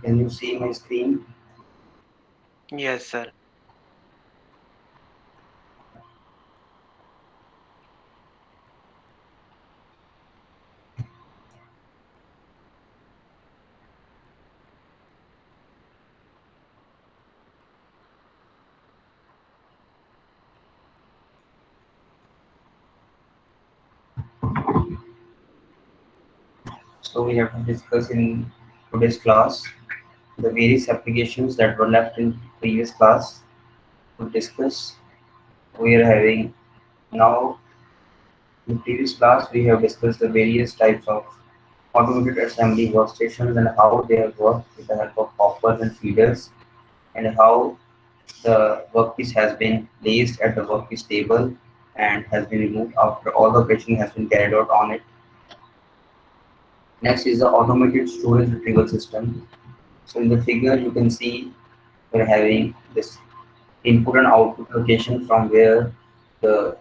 Can you see my screen? Yes, sir. So we have to discuss in today's class the various applications that were left in previous class to discuss. We are having now in previous class we have discussed the various types of automated assembly workstations and how they have worked with the help of hoppers and feeders, and how the workpiece has been placed at the workpiece table and has been removed after all the operation has been carried out on it. Next is the automated storage retrieval system. So in the figure you can see we're having this input and output location from where the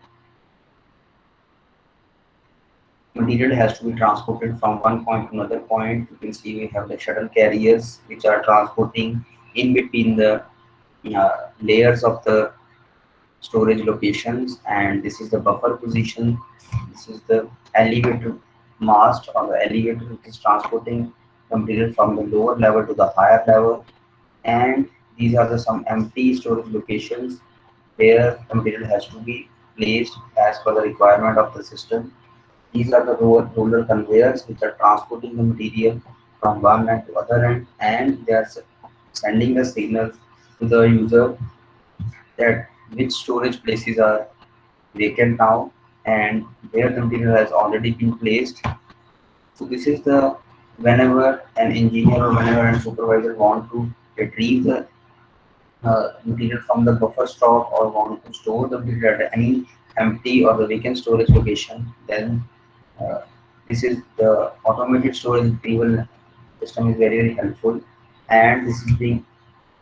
material has to be transported from one point to another point. You can see we have the shuttle carriers which are transporting in between the layers of the storage locations, and this is the buffer position. This is the elevator mast or the elevator which is transporting the material from the lower level to the higher level, and these are the some empty storage locations where the material has to be placed as per the requirement of the system. These are the roller conveyors which are transporting the material from one end to other end, and they are sending the signals to the user that which storage places are vacant now and where the material has already been placed. So this is the whenever an engineer or whenever a supervisor want to retrieve the material from the buffer stock or want to store the material at any empty or the vacant storage location, then uh, this is the automated storage retrieval system is very helpful, and this is being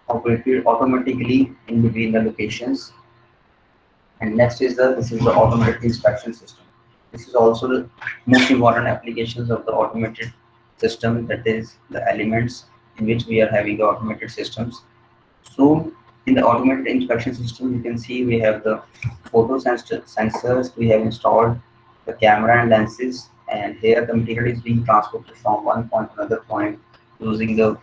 operated automatically in between the locations. And next is the automated inspection system. This is also the most important applications of the automated system, that is the elements in which we are having the automated systems. So in the automated inspection system, you can see we have the sensors, we have installed the camera and lenses, and here the material is being transported from one point to another point using the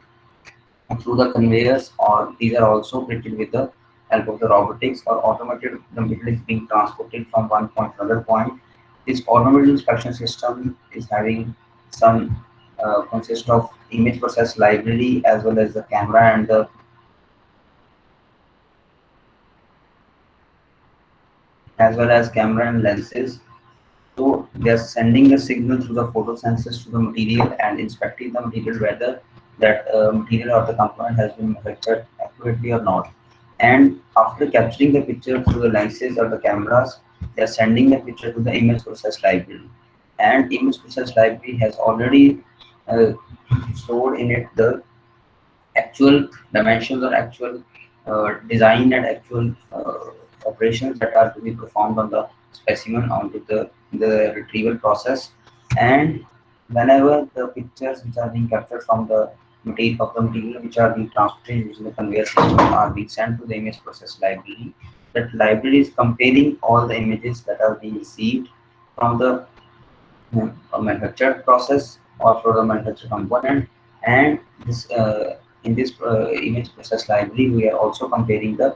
through the conveyors, or these are also operated with the help of the robotics or automated. The material is being transported from one point to another point. This automated inspection system is having some consist of image process library as well as the camera and the as well as camera and lenses. So they are sending the signal through the photosensors to the material and inspecting the material whether that material or the component has been manufactured accurately or not. And after capturing the picture through the lenses or the cameras, they are sending the picture to the image process library. And image process library has already uh, stored in it the actual dimensions or actual design and actual operations that are to be performed on the specimen onto the retrieval process. And whenever the pictures which are being captured from the material of the material which are being transported using the conveyor system are being sent to the image process library, that library is comparing all the images that are being received from the manufactured process or for the manufactured component, and this in this image process library we are also comparing the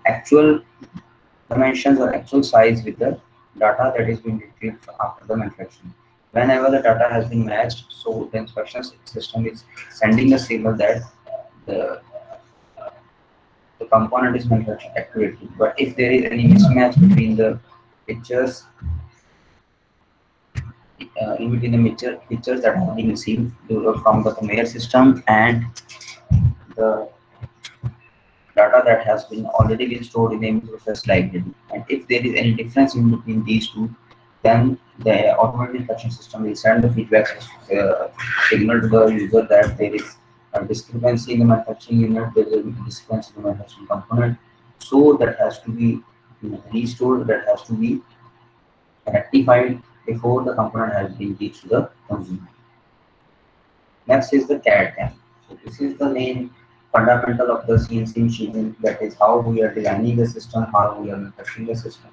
actual dimensions or actual size with the data that is being retrieved after the manufacturing. Whenever the data has been matched, so the inspection system is sending a signal that the, the component is manufactured accurately. But if there is any mismatch between the pictures in between the pictures that have been received from the conveyor system and the data that has been already been stored in the image process library. And if there is any difference in between these two, then the automated inspection system will send the feedback signal to the user that there is a discrepancy in the manufacturing unit, there is a discrepancy in the manufacturing component. So that has to be restored, that has to be rectified before the component has been reached to the consumer. Next is the CAD CAM. So this is the main fundamental of the CNC machining. That is how we are designing the system, how we are manufacturing the system.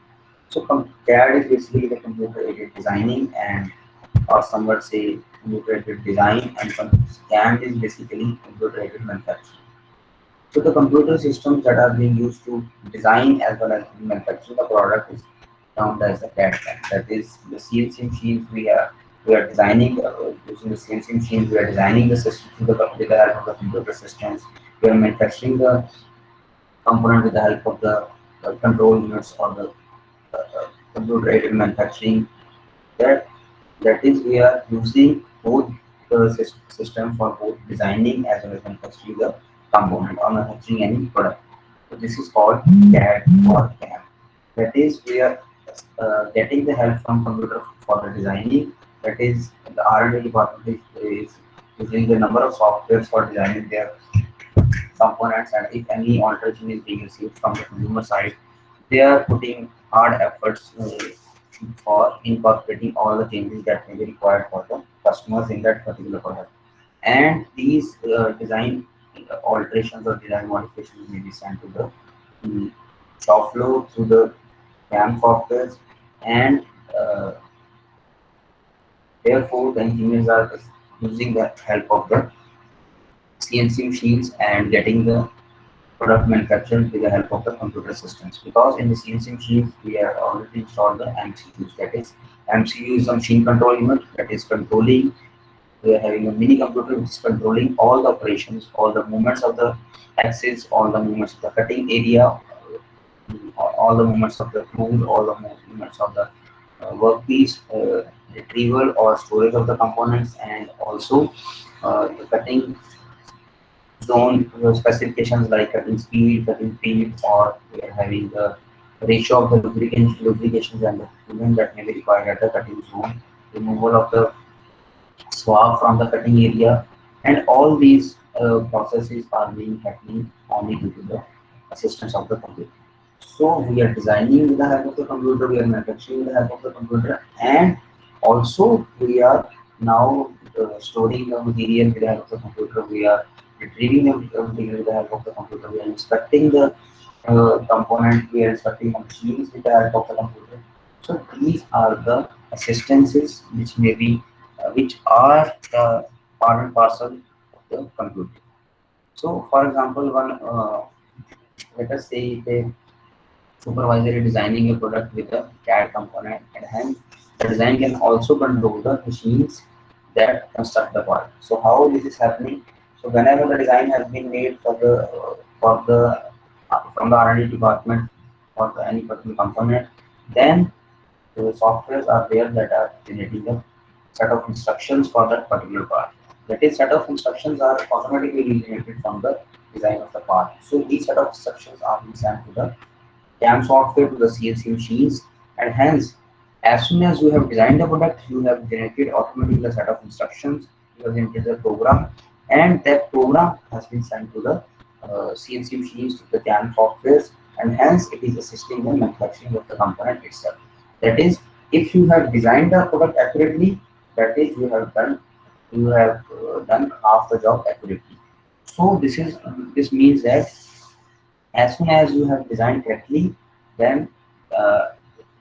So CAD is basically the computer-aided designing, and or some would say computer-aided design, and CAM is basically computer-aided manufacturing. So the computer systems that are being used to design as well as manufacture the product is termed as the CAD CAM. That is the CNC machines we are designing using the CNC machines. We are designing the system with the help of the computer systems. We are manufacturing the component with the help of the control units or the computer-aided manufacturing. That that is we are using both the system for both designing as well as manufacturing the component or manufacturing any product. So this is called CAD or CAM. That is we are getting the help from computer for the designing. That is the R&D department is using the number of softwares for designing their components, and if any alteration is being received from the consumer side, they are putting hard efforts for incorporating all the changes that may be required for the customers in that particular product. And these design alterations or design modifications may be sent to the shop floor through the CAM softwares, and uh, therefore the engineers are using the help of the CNC machines and getting the product manufactured with the help of the computer systems. Because in the CNC machines we are already installed the MCUs. That is, MCU is a machine control unit that is controlling. We are having a mini computer which is controlling all the operations, all the movements of the axis, all the movements of the cutting area, all the movements of the tool, all the movements of the workpiece, retrieval or storage of the components, and also the cutting zone specifications like cutting speed, cutting speed, or we are having the ratio of the lubrications and the coolant that may be required at the cutting zone, removal of the swab from the cutting area, and all these processes are being happening only due to the assistance of the computer. So we are designing with the help of the computer, we are manufacturing with the help of the computer, and also we are now storing the material with the help of the computer. We are retrieving the material with the help of the computer. We are inspecting the component. We are inspecting the machines with the help of the computer. So these are the assistances which may be which are the part and parcel of the computer. So, for example, one let us say the supervisor is designing a product with a CAD component, and hence the design can also control the machines that construct the part. So, how this is happening? So, whenever the design has been made for the from the R&D department for any particular component, then the softwares are there that are generating a set of instructions for that particular part. That is, set of instructions are automatically generated from the design of the part. So these set of instructions are being sent to the CAM software to the CNC machines, and hence, as soon as you have designed the product, you have generated automatically a set of instructions. You have generated the program, and that program has been sent to the CNC machines to the CAM softwares, and hence it is assisting the manufacturing of the component itself. That is, if you have designed the product accurately, that is you have done half the job accurately. So this means that as soon as you have designed correctly, then uh,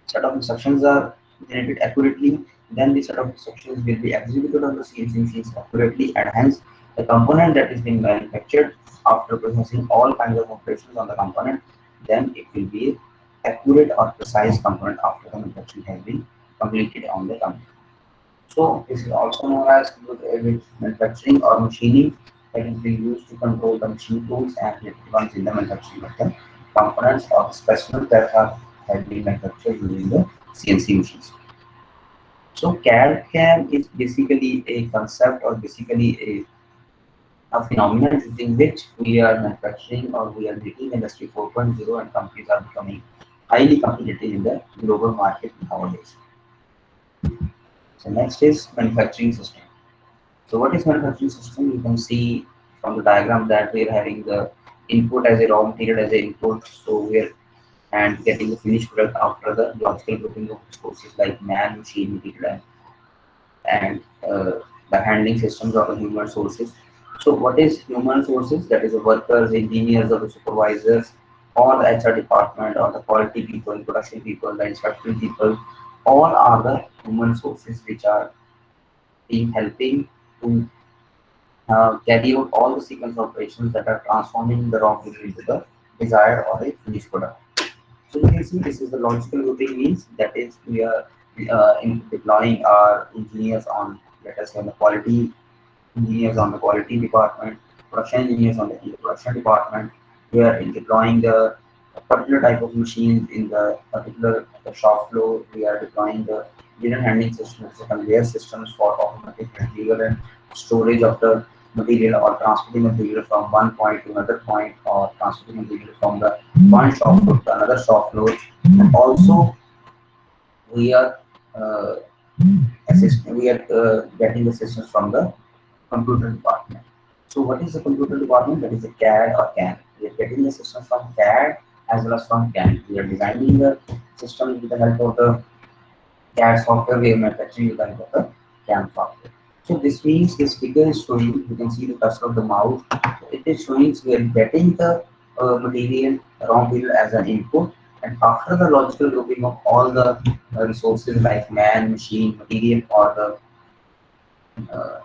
set of instructions are generated accurately, then the set of instructions will be executed on the CNC machines accurately, and hence the component that is being manufactured after processing all kinds of operations on the component, then it will be accurate or precise component after the manufacturing has been completed on the component. So this is also known as with manufacturing or machining, that is being used to control the machine tools and electric ones in the manufacturing of the components or specimens that are have been manufactured using the CNC machines. So CAD CAM is basically a concept or basically a phenomenon using which we are manufacturing or we are making Industry 4.0, and companies are becoming highly competitive in the global market nowadays. So next is manufacturing system. So what is manufacturing system? You can see from the diagram that we are having the input as a raw material as a input. So we are and getting the finished product after the logical grouping of forces like man, machine, material, and the handling systems of the human sources. So what is human sources? That is the workers, engineers, or the supervisors, or the HR department, or the quality people, production people, the inspection people. All are the human sources which are being helping to carry out all the sequence operations that are transforming the raw material into the desired or a finished product. So you can see this is the logical routing means that is we are in deploying our engineers on, let us say, on the quality engineers on the quality department, production engineers on in the production department. We are in deploying the particular type of machines in the particular shop floor. We are deploying the material handling systems, the conveyor systems for automatic retrieval and storage of the material or transporting material from one point to another point or transporting material from the one shop floor to another shop floor. And also we are uh, we are getting the systems from the computer department. So what is the computer department? That is the CAD or CAN. We are getting the system from CAD as well as from CAN. We are designing the system with the help of the CAD software. We are manufacturing with the help of the CAN software. So this means this figure is showing, you can see the cursor of the mouse. It is showing we are getting the material, raw material as an input, and after the logical grouping of all the resources like man, machine, material, or the uh,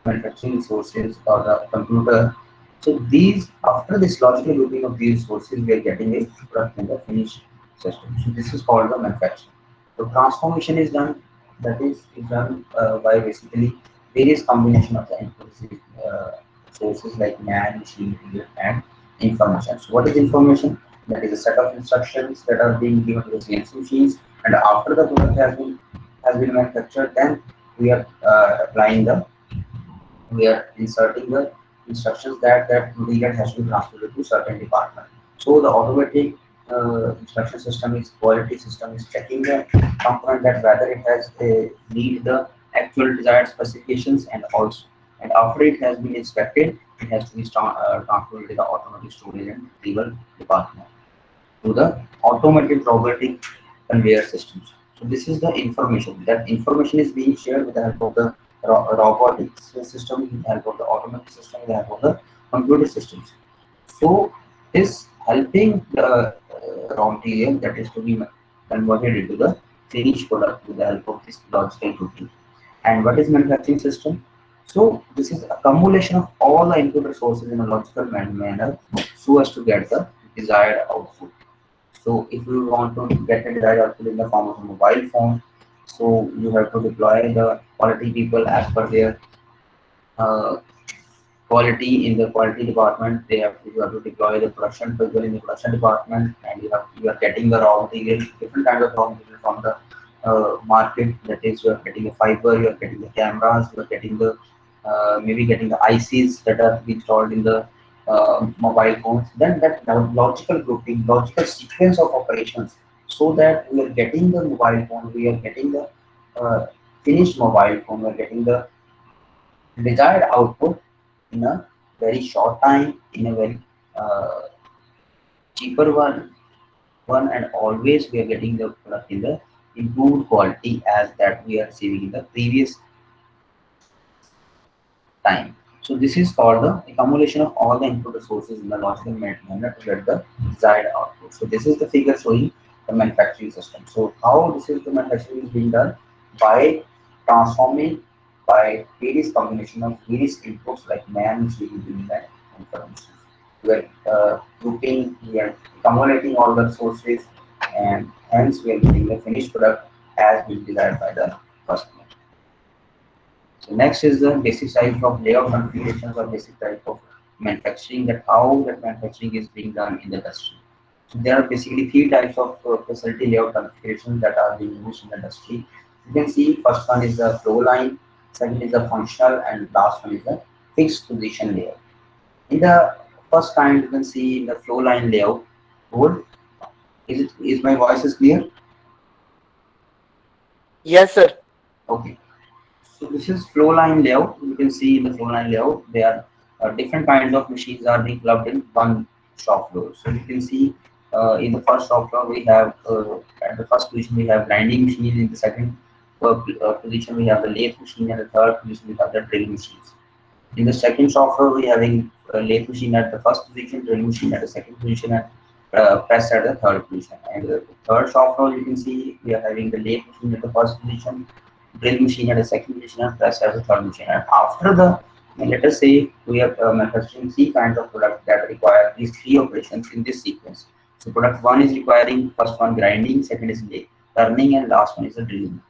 manufacturing sources or the computer. So these, after this logical grouping of these sources, we are getting a product in the finished system. So this is called the manufacturing. So transformation is done. That is done by basically various combination of the inputs, sources like man, machine, material, and information. So what is information? That is a set of instructions that are being given to the CNC machines, and after the product has been manufactured, then we are applying the we are inserting the instructions that material has to be transferred to certain department. So the automatic instruction system is quality system is checking the component that whether it has meet the actual desired specifications, and also and after it has been inspected, it has to be transferred to the automatic storage and retrieval department to the automated robotic conveyor systems. So this is the information. That information is being shared with the help of the robotic system, with the help of the automatic system, with the help of the computer systems. So this helping the raw material that is to be converted into the finished product with the help of this logical routine. And what is manufacturing system? So this is accumulation of all the input resources in a logical manner so as to get the desired output. So if you want to get a desired output in the form of a mobile phone, so you have to deploy the quality people as per their uh, quality in the quality department. You have to deploy the production people in the production department, and you are getting the raw material, different kind of raw material from the market. That is, you are getting the fiber, you are getting the cameras, you are getting the maybe getting the ICs that are installed in the mobile phones. Then that logical grouping, logical sequence of operations, so that we are getting the mobile phone, we are getting the uh, finished mobile phone, we are getting the desired output in a very short time, in a very uh, cheaper one, and always we are getting the product in the improved quality as that we are receiving in the previous time. So this is called the accumulation of all the input resources in the logical manner to get the desired output. So this is the figure showing the manufacturing system. So how this is the manufacturing is being done by transforming by various combination of various inputs like man, machine, human, and information. We are grouping, we are accumulating all the sources, and hence we are getting the finished product as being desired by the customer. So next is the basic type of layout configurations or basic type of manufacturing, that how that manufacturing is being done in the industry. So there are basically three types of facility layout configurations that are being used in the industry. You can see first one is the flow line, second is the functional, and last one is the fixed position layout. In the first kind, you can see the flow line layout. Good. Is my voice is clear? Yes, sir. Okay. So this is flow line layout. You can see the flow line layout. There are different kinds of machines are being clubbed in one shop floor. So you can see in the first shop floor we have at the first position we have grinding machine. In the second position we have the lathe machine, and the third position we have the drilling machines. In the second shop floor, we having lathe machine at the first position, drill machine at the second position, and press at the third position. And the third shop floor, you can see we are having the lathe machine at the first position, drill machine at the second position, and press at the third position. And after the, let us say we are manufacturing three kinds of products that require these three operations in this sequence. So product one is requiring first one grinding, second is lathe, turning, and last one is the drilling.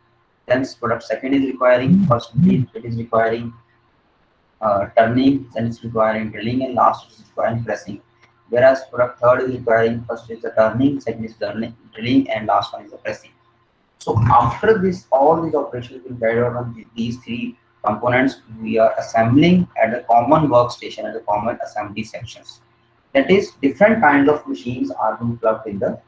Then product second is requiring first lathe, it is requiring turning, then it's requiring drilling, and last is requiring pressing. Whereas product third is requiring first is the turning, second is drilling, and last one is the pressing. So after this, all these operations will carried out on these three components. We are assembling at a common workstation at the common assembly sections. That is, different kinds of machines are being plugged in the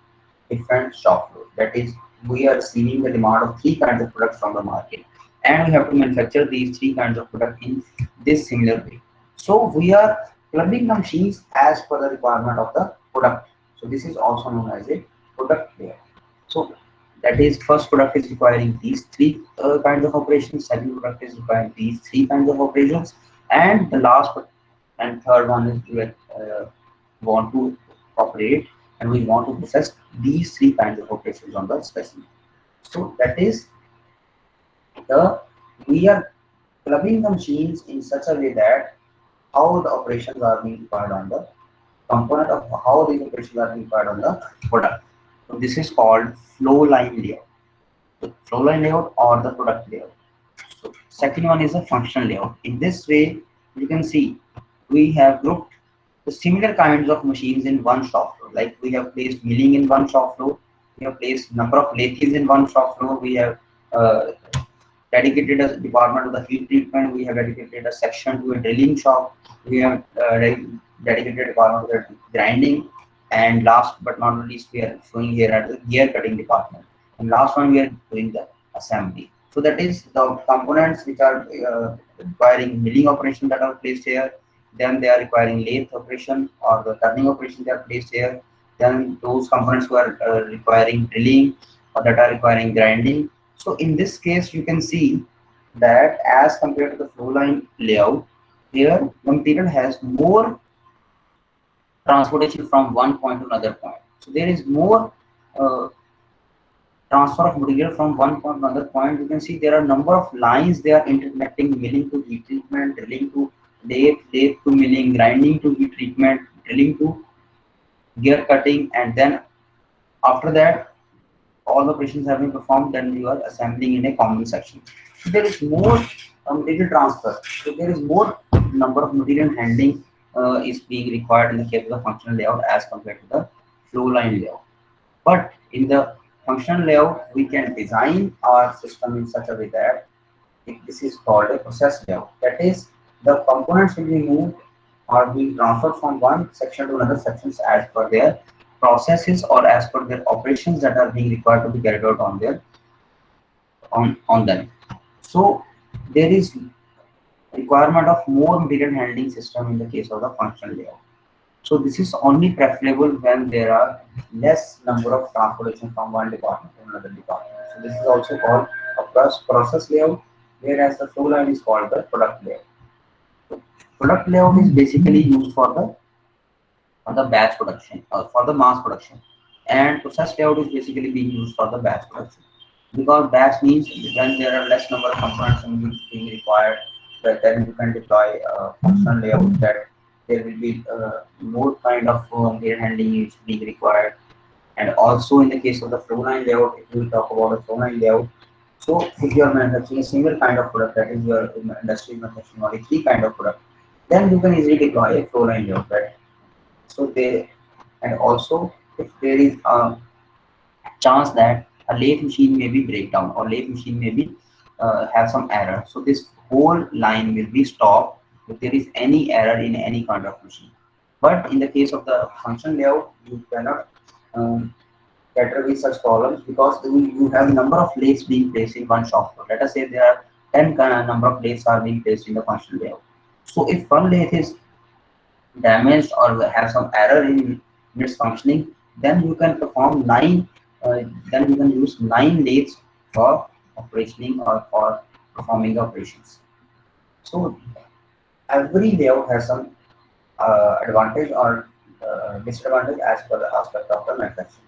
different shop floor. That is, we are receiving the demand of three kinds of products from the market, and we have to manufacture these three kinds of product in this similar way. So we are clubbing the machines as per the requirement of the product. So this is also known as a product layer. So that is, first product is requiring these three kinds of operations, second product is requiring these three kinds of operations, and the last and third one is want to operate, and we want to process these three kinds of operations on the specimen. So that is the, we are clubbing the machines in such a way that how the operations are being required on the component of how these operations are being required on the product. So this is called flow line layout. The flow line layout or the product layout. So second one is a functional layout. In this way, you can see we have grouped the similar kinds of machines in one shop floor. Like we have placed milling in one shop floor, we have placed number of lathes in one shop floor, we have uh, dedicated a department to the heat treatment, we have dedicated a section to a drilling shop, we have dedicated a department to the grinding, and last but not least, we are showing here at the gear cutting department. And last one, we are doing the assembly. So that is the components which are requiring milling operation that are placed here. Then they are requiring lathe operation or the turning operation that are placed here. Then those components who are requiring drilling or that are requiring grinding. So in this case, you can see that as compared to the flow line layout, here the material has more transportation from one point to another point. So there is more uh, transfer of material from one point to another point. You can see there are number of lines they are interconnecting, milling to heat treatment, drilling to lathe to milling, grinding to heat treatment, drilling to gear cutting, and then after that all the operations have been performed, then you are assembling in a common section. So there is more material transfer. So there is more number of material handling is being required in the case of the functional layout as compared to the flow line layout. But in the functional layout, we can design our system in such a way that this is called a process layout. That is, the components will be moved or being transferred from one section to another sections as per their processes or as per their operations that are being required to be carried out on their on them. So there is requirement of more material handling system in the case of the functional layout. So this is only preferable when there are less number of transportation from one department to another department. So this is also called a process layout, whereas the flow line is called the product layout. So product layout is basically used for the batch production or for the mass production, and process layout is basically being used for the batch production. Because batch means when there are less number of components being required, then you can deploy a functional layout that there will be more kind of material handling is being required. And also in the case of the flow line layout, if we talk about the flow line layout, so if you are manufacturing a single kind of product, that is your industry is manufacturing only three kind of product, then you can easily deploy a flow line layout, right? So they, and also if there is a chance that a lathe machine may be breakdown or lathe machine may be have some error, so this whole line will be stopped if there is any error in any kind of machine. But in the case of the function layout, you cannot cater with such problems because you have number of lathes being placed in one shop floor. Let us say there are 10 number of lathes are being placed in the function layout. So if one lathe is damaged or have some error in its functioning, then you can perform then you can use 9 lathes for operationing or for performing the operations. So Every layout has some advantage or disadvantage as per the aspect of the manufacturing.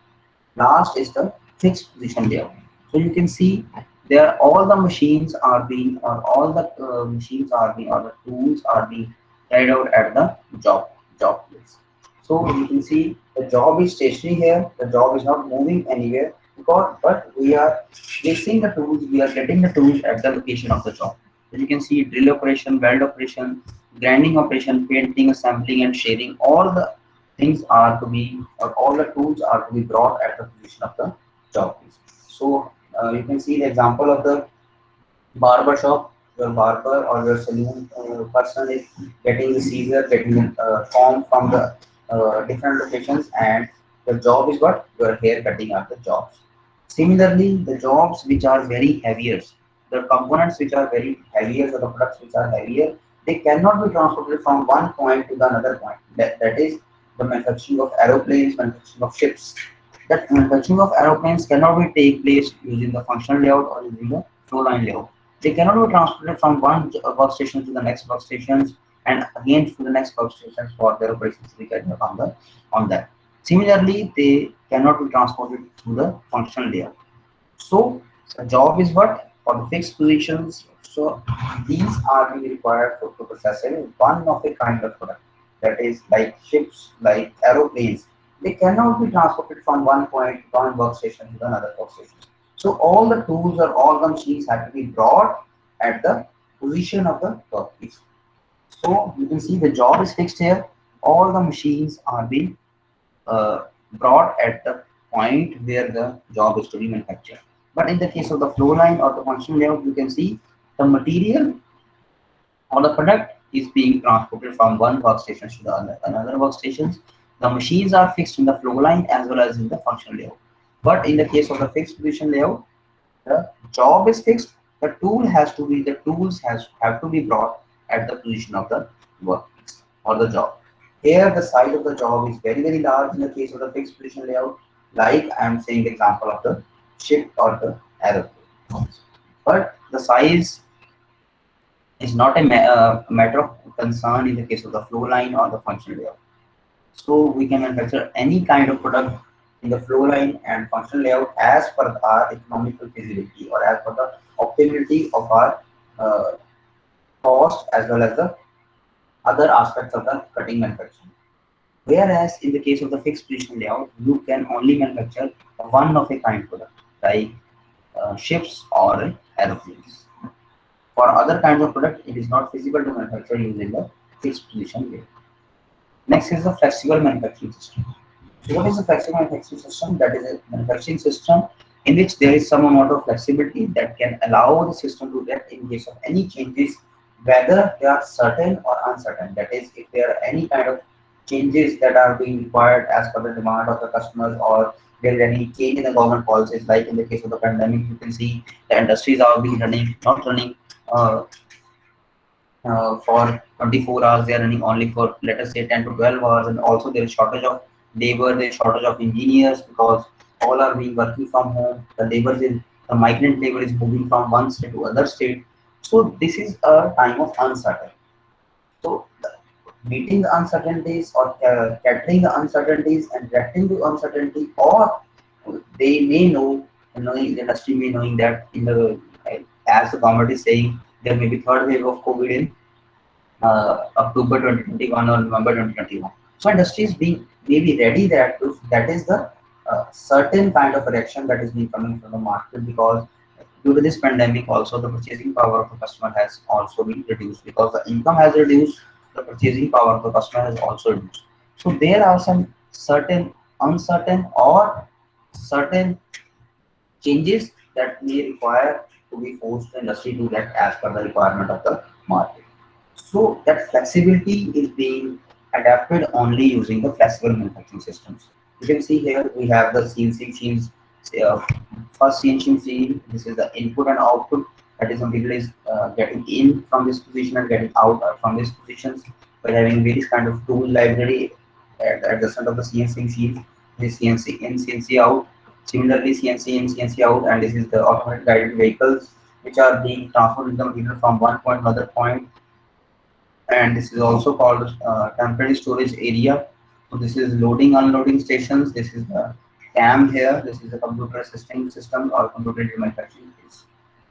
Last is the fixed position layout. So you can see there all the machines are being or all the machines are being or the tools are being carried out at the job place. So you can see the job is stationary here. The job is not moving anywhere because but we are placing the tools. We are getting the tools at the location of the job. So you can see drill operation, weld operation, grinding operation, painting, assembling, and shading. All the things are to be or all the tools are to be brought at the position of the job piece. So you can see the example of the barber shop. Your barber or your saloon person is getting the scissor, getting the comb from the different locations, and the job is what your hair cutting are the jobs. Similarly, the jobs which are very heavier, the components which are very heavier, or the products which are heavier, they cannot be transported from one point to the another point. That is the manufacturing of aeroplanes, manufacturing of ships. That manufacturing of aeroplanes cannot be take place using the functional layout or using the flow line layout. They cannot be transported from one workstation to the next workstations and again to the next workstation for their operations to be carried out on that. Similarly, they cannot be transported through the functional layout. So the job is what for the fixed positions. So these are being required for to process one of a kind of product. That is like ships, like aeroplanes. They cannot be transported from one point, one workstation to another workstation. So all the tools or all the machines have to be brought at the position of the workpiece. So you can see the job is fixed here. All the machines are being brought at the point where the job is to be manufactured. But in the case of the flow line or the functional layout, you can see the material or the product is being transported from one workstation to the another workstations. The machines are fixed in the flow line as well as in the functional layout. But in the case of the fixed position layout, the job is fixed. The tool has to be the tools has have to be brought at the position of the work or the job. Here the size of the job is very large in the case of the fixed position layout, like I am saying the example of the ship or the aeroplane. But the size is not a matter of concern in the case of the flow line or the functional layout. So we can manufacture any kind of product in the flow line and functional layout as per our economical feasibility or as per the optimality of our uh, cost as well as the other aspects of the cutting manufacturing. Whereas in the case of the fixed position layout, you can only manufacture one of a kind product like ships or aeroplanes. For other kinds of product, it is not feasible to manufacture using the fixed position layout. Next is the flexible manufacturing system. So what is a flexible manufacturing system? That is a manufacturing system in which there is some amount of flexibility that can allow the system to react in case of any changes, whether they are certain or uncertain. That is, if there are any kind of changes that are being required as per the demand of the customers or there is any change in the government policies, like in the case of the pandemic, you can see the industries are being running, not running uh, for 24 hours. They are running only for let us say 10 to 12 hours, and also there is shortage of labor, there is shortage of engineers because all are being working from home. The migrant labor is moving from one state to other state. So this is a time of uncertainty. So meeting the uncertainties or catering the uncertainties and reacting to uncertainty, or they may know, knowing the industry may knowing that in the as the government is saying there may be third wave of COVID in October 2021 or November 2021. So industry is being maybe ready that if that is the certain kind of reaction that is being coming from the market, because due to this pandemic also the purchasing power of the customer has also been reduced because the income has reduced, the purchasing power of the customer has also reduced. So there are some certain uncertain or certain changes that may require to be forced the industry to get as per the requirement of the market. So that flexibility is being adapted only using the flexible manufacturing systems. You can see here we have the CNC machines. Uh, First CNC machine, this is the input and output. That is, some people is getting in from this position and getting out from these positions by having various kind of tool library at the center of the CNC machine. This CNC in, CNC out. Similarly, CNC in, CNC out, and this is the automated guided vehicles which are being transferred the material from one point to another point and this is also called temporary storage area. So this is loading unloading stations. This is the CAM here. This is the computer assisting system or computer aided manufacturing is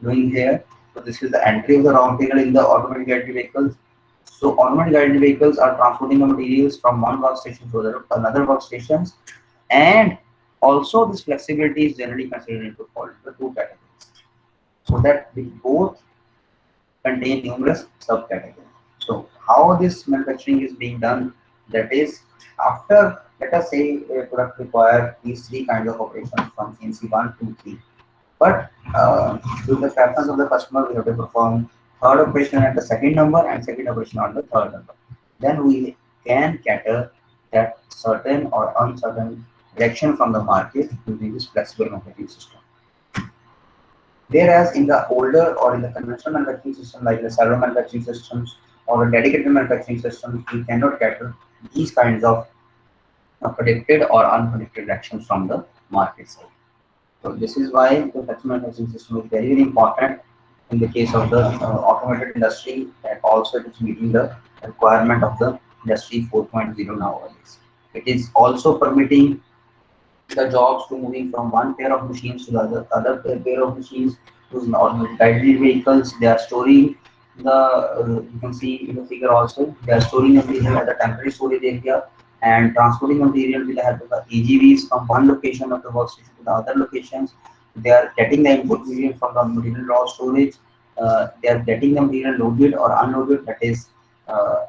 doing here. So this is the entry of the raw material in the automatic guided vehicles. So automatic guided vehicles are transporting the materials from one workstation to another workstations, and also this flexibility is generally considered into fall into two categories. So that they both contain numerous subcategories. So how this manufacturing is being done, that is after, let us say a product require these three kinds of operations from CNC 1 to 3. But with the preference of the customer, we have to perform third operation at the second number and second operation on the third number. Then we can cater that certain or uncertain direction from the market using this flexible manufacturing system. Whereas in the older or in the conventional manufacturing system, like the servo manufacturing systems or the dedicated manufacturing systems, we cannot cater these kinds of predicted or unpredicted actions from the market side. So this is why the flexible manufacturing system is very, very important in the case of the automated industry, and also it is meeting the requirement of the industry 4.0 nowadays. It is also permitting the jobs to moving from one pair of machines to the other pair of machines to normal guided vehicles. They are storing the you can see in the figure also, they are storing the material at the temporary storage area and transporting the material with the help of the AGVs from one location of the workstation to the other locations. They are getting the input material from the material raw storage. They are getting the material loaded or unloaded, that is uh,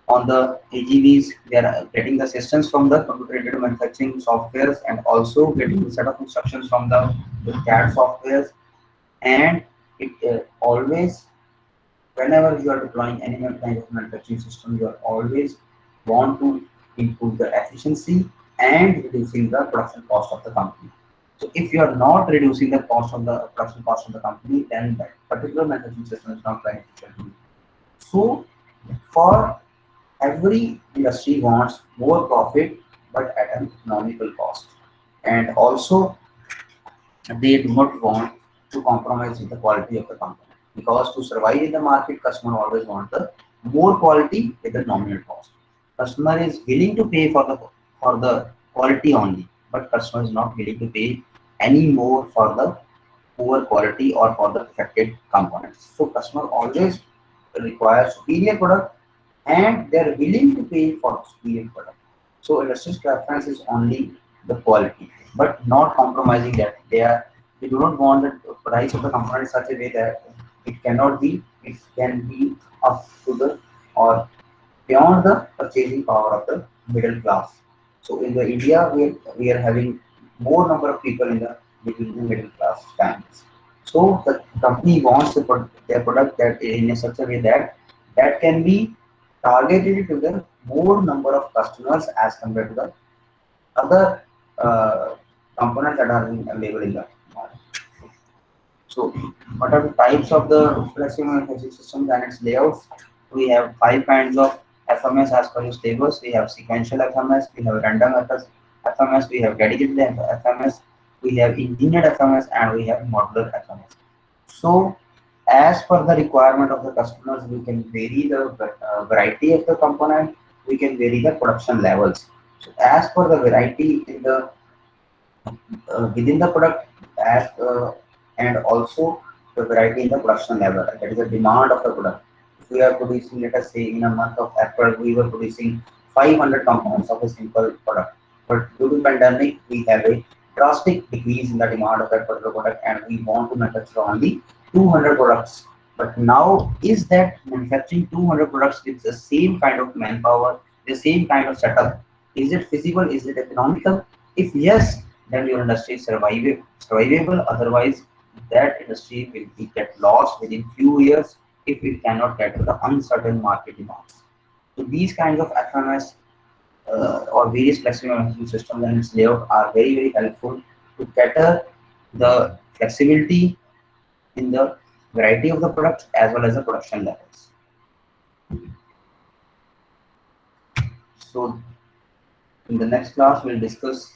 on the AGVs. They are getting the systems from the computer-aided manufacturing softwares and also getting the set of instructions from the CAD softwares. And it always, whenever you are deploying any kind of manufacturing system, you are always want to improve the efficiency and reducing the production cost of the company. So if you are not reducing the cost of the production cost of the company, then that particular manufacturing system is not beneficial to you. So for every industry wants more profit, but at an economical cost. And also, they do not want to compromise with the quality of the company. Because to survive in the market, customer always wants the more quality with the nominal cost. Customer is willing to pay for the quality only, but customer is not willing to pay any more for the poor quality or for the affected components. So customer always requires superior product and they are willing to pay for superior product. So industry's preference is only the quality, but not compromising that. They do not want the price of the component in such a way that it can be up to the or beyond the purchasing power of the middle class. So in the India, we are having more number of people in the between the middle class families. So the company wants their product that in a such a way that can be targeted to the more number of customers as compared to the other components that are available in the market. So, what are the types of the flexible manufacturing systems and its layouts? We have five kinds of FMS as per your tables. We have sequential FMS, we have random FMS, we have dedicated FMS, we have engineered FMS, and we have modular FMS. So, as per the requirement of the customers, we can vary the variety of the component. We can vary the production levels. So, as per the variety in the within the product as and also the variety in the production level. That is the demand of the product. If we are producing, let us say in a month of April, we were producing 500 components of a simple product. But due to pandemic, we have a drastic decrease in the demand of that particular product and we want to manufacture only 200 products. But now, is that manufacturing 200 products with the same kind of manpower, the same kind of setup, is it feasible? Is it economical? If yes, then your industry is survivable. Otherwise, that industry will be get lost within few years if it cannot get to the uncertain market demands. So these kinds of FMS or various flexible management systems and its layout are very, very helpful to cater the flexibility in the variety of the products as well as the production levels. So in the next class, we'll discuss